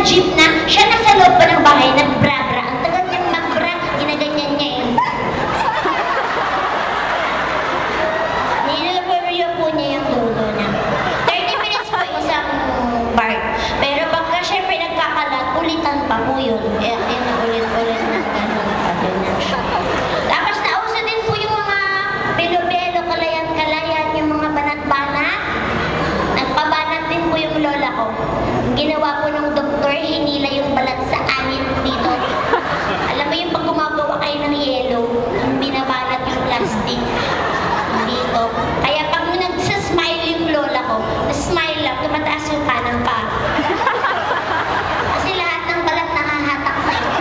jeep na, siya nasa loob pa ng bahay, nagbra-bra. Ang tagal niyang magbra, ginaganyan niya yun. Nilalabarya po niya yung dulo niya. 30 minutes po isang part. Pero pagka syempre nagkakalat, ulitan pa po yun. Eh, ulit-ulit na gano'n. Ganyan siya. Tapos nauso din po yung mga belo-belo, kalayan-kalayan, yung mga banat-banat. Nagpabanat din po yung lola ko. Ginawa po ng doktor, hinila yung balat sa anit dito. Alam mo yung pag gumagawa kayo ng yelo, yung binabanat yung plastic dito. Kaya pag nagsasmile yung lola ko, smile lang, tumataas yung kanang pa. Kasi lahat ng balat nakahatak sa iyo.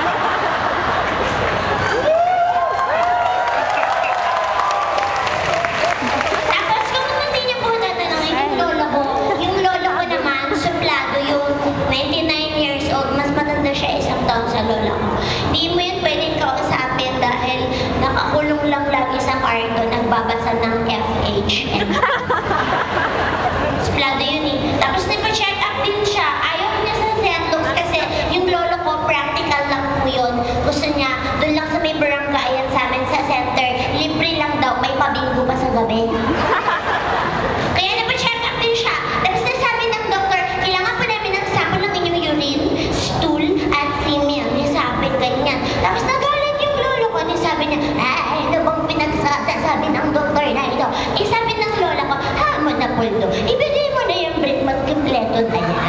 Tapos kung hindi niyo po tatanungin yung lola ko naman, suplado yung 99 years old, mas matanda siya isang taon sa lola ko. Hindi mo yun pwedeng kausapin dahil nakakulong lang lagi sa kwarto, nagbabasa ng FH. Suplado yun eh. Tapos nagpa-check up din siya. Ayaw niya sa Zentox kasi yung lolo ko, practical lang po yun. Gusto niya, doon lang sa may baranggayan sa amin sa center, libre lang daw, may pabinggo pa sa gabi. Kaya nagpa-check up din siya. Tapos nasabi ng doktor, kailangan po namin ng sample ng inyong urine, stool, at semen. Nasabi ganyan. Tapos nagalit yung lolo ko. Nasabi niya, ay, ano bang pinagsasabi ng doktor na ito? Eh, sabi ng lola ko, hamon na puldo. Ibigay mo na yung brick, magkumpleto na yan.